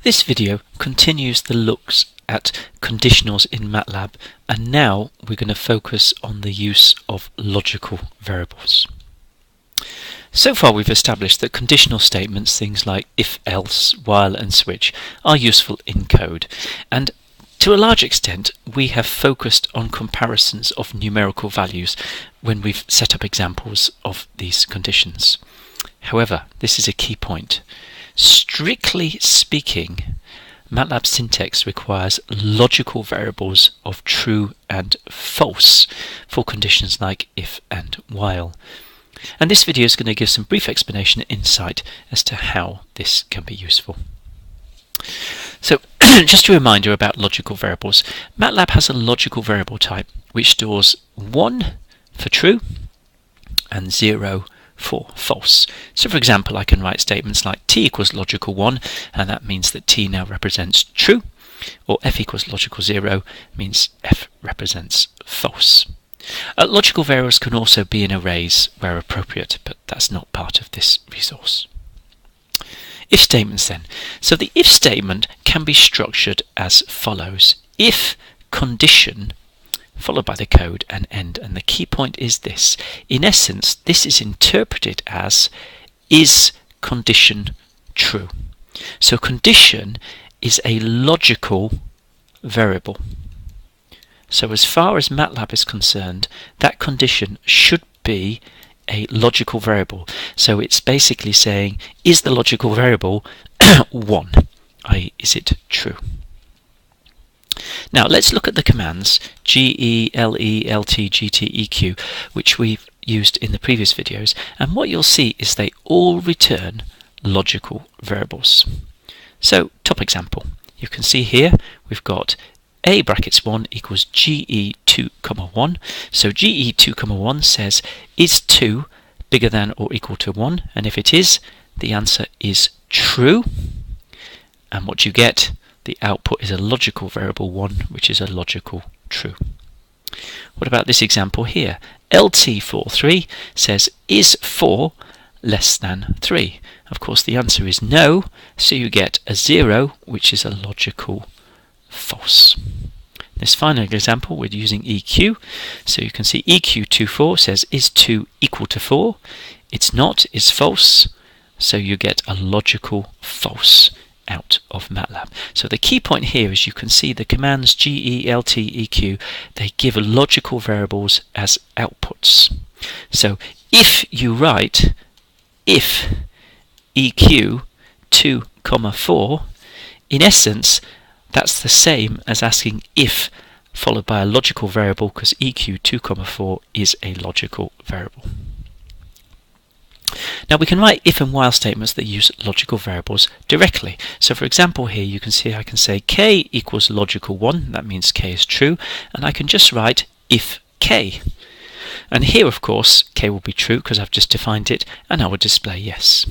This video continues the looks at conditionals in MATLAB, and now we're going to focus on the use of logical variables. So far we've established that conditional statements, things like if, else, while and switch, are useful in code, and to a large extent we have focused on comparisons of numerical values when we've set up examples of these conditions. However, this is a key point. Strictly speaking, MATLAB syntax requires logical variables of true and false for conditions like if and while. And this video is going to give some brief explanation and insight as to how this can be useful. So, just a reminder about logical variables. MATLAB has a logical variable type which stores 1 for true and 0 for false. So for example, I can write statements like t equals logical 1, and that means that t now represents true, or f equals logical 0 means f represents false. Logical variables can also be in arrays where appropriate, but that's not part of this resource. If statements then. So the if statement can be structured as follows. If condition followed by the code and end, and the key point is this. In essence, this is interpreted as is condition true. So condition is a logical variable. So as far as MATLAB is concerned, that condition should be a logical variable. So it's basically saying, is the logical variable 1, i.e. is it true? Now let's look at the commands GE, LE, LT, GT, EQ, which we've used in the previous videos, and what you'll see is they all return logical variables. So top example, you can see here we've got A brackets 1 equals GE2, 1. So GE2, 1 says is 2 bigger than or equal to 1, and if it is, the answer is true. And what you get, the output is a logical variable 1, which is a logical true. What about this example here? LT43 says is 4 less than 3? Of course the answer is no, so you get a 0, which is a logical false. This final example, we're using EQ, so you can see EQ24 says is 2 equal to 4? It's not, is false, so you get a logical false out of MATLAB. So the key point here is you can see the commands GE, LT, EQ, they give logical variables as outputs. So if you write if EQ 2, 4, in essence that's the same as asking if followed by a logical variable, because EQ 2, 4 is a logical variable. Now we can write if and while statements that use logical variables directly. So for example here you can see I can say k equals logical 1, that means k is true, and I can just write if k. And here of course k will be true because I've just defined it, and I will display yes.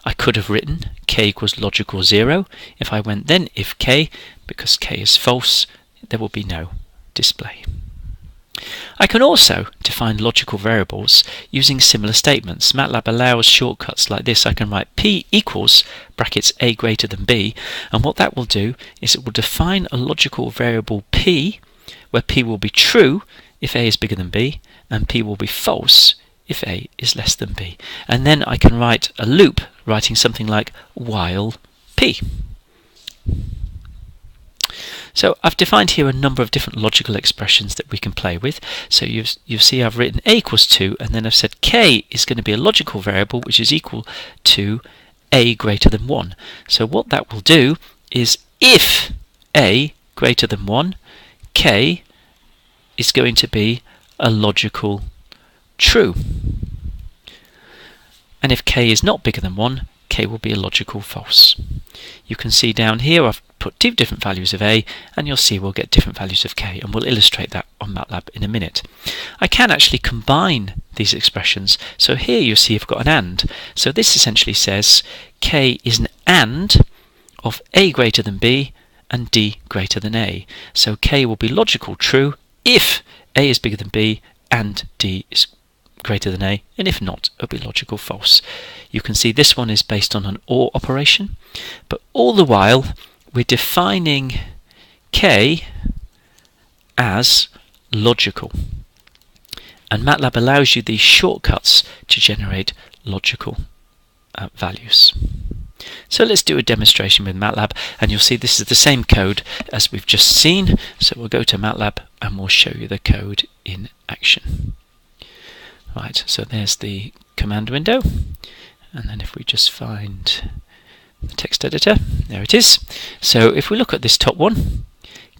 I could have written k equals logical 0. If I went then if k, because k is false, there will be no display. I can also define logical variables using similar statements. MATLAB allows shortcuts like this. I can write p equals brackets a greater than b, and what that will do is it will define a logical variable p, where p will be true if a is bigger than b, and p will be false if a is less than b. And then I can write a loop writing something like while p. So I've defined here a number of different logical expressions that we can play with. So you see I've written a equals 2, and then I've said k is going to be a logical variable which is equal to a greater than 1. So what that will do is if a greater than 1, k is going to be a logical true. And if k is not bigger than 1, k will be a logical false. You can see down here I've put two different values of a, and you'll see we'll get different values of k, and we'll illustrate that on MATLAB in a minute. I can actually combine these expressions. So here you see I've got an and. So this essentially says k is an and of a greater than b and d greater than a. So k will be logical true if a is bigger than b and d is greater than A, and if not, it'll be logical false. You can see this one is based on an OR operation, but all the while we're defining K as logical. And MATLAB allows you these shortcuts to generate logical values. So let's do a demonstration with MATLAB, and you'll see this is the same code as we've just seen. So we'll go to MATLAB and we'll show you the code in action. Right, so there's the command window, and then if we just find the text editor, there it is. So if we look at this top one,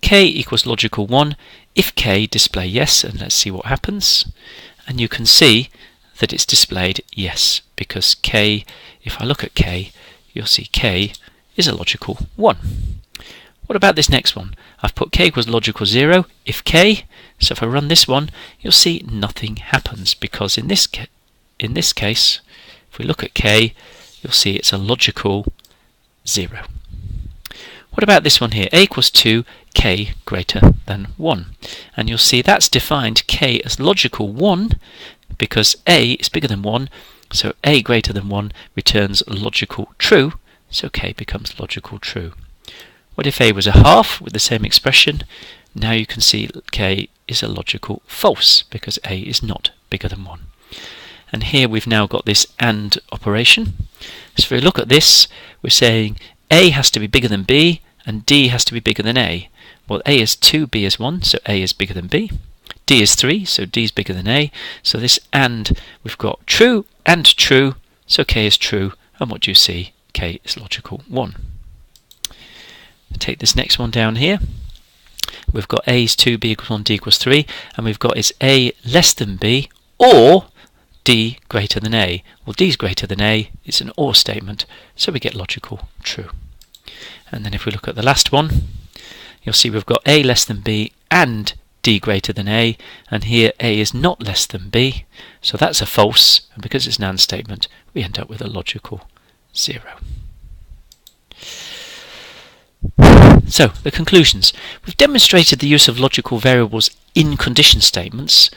K equals logical 1 if K display yes, and let's see what happens. And you can see that it's displayed yes, because K, if I look at K, you'll see K is a logical 1. What about this next one? I've put K equals logical 0 if K, so if I run this one, you'll see nothing happens, because in this case, if we look at K, you'll see it's a logical 0. What about this one here? A equals 2, K greater than 1. And you'll see that's defined K as logical 1 because A is bigger than 1, so A greater than 1 returns logical true, so K becomes logical true. What if A was a half with the same expression? Now you can see K is a logical false because A is not bigger than 1. And here we've now got this AND operation. So if we look at this, we're saying A has to be bigger than B and D has to be bigger than A. Well, A is 2, B is 1, so A is bigger than B. D is 3, so D is bigger than A. So this AND, we've got true and true, so K is true. And what do you see? K is logical 1. Take this next one down here. We've got A is 2, B equals 1, D equals 3, and we've got is A less than B or D greater than A. Well, D is greater than A, it's an OR statement, so we get logical true. And then if we look at the last one, you'll see we've got A less than B and D greater than A, and here A is not less than B, so that's a false, and because it's an AND statement, we end up with a logical 0. So, the conclusions. We've demonstrated the use of logical variables in condition statements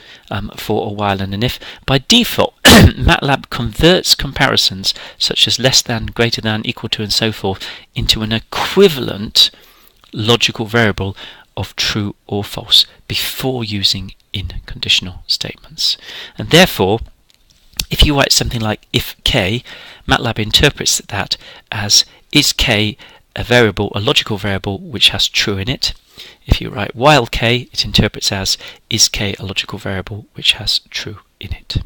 for a while and an if. By default, MATLAB converts comparisons such as less than, greater than, equal to, and so forth into an equivalent logical variable of true or false before using in conditional statements. And therefore, if you write something like if K, MATLAB interprets that as is K a variable, a logical variable which has true in it. If you write while K, it interprets as is K a logical variable which has true in it.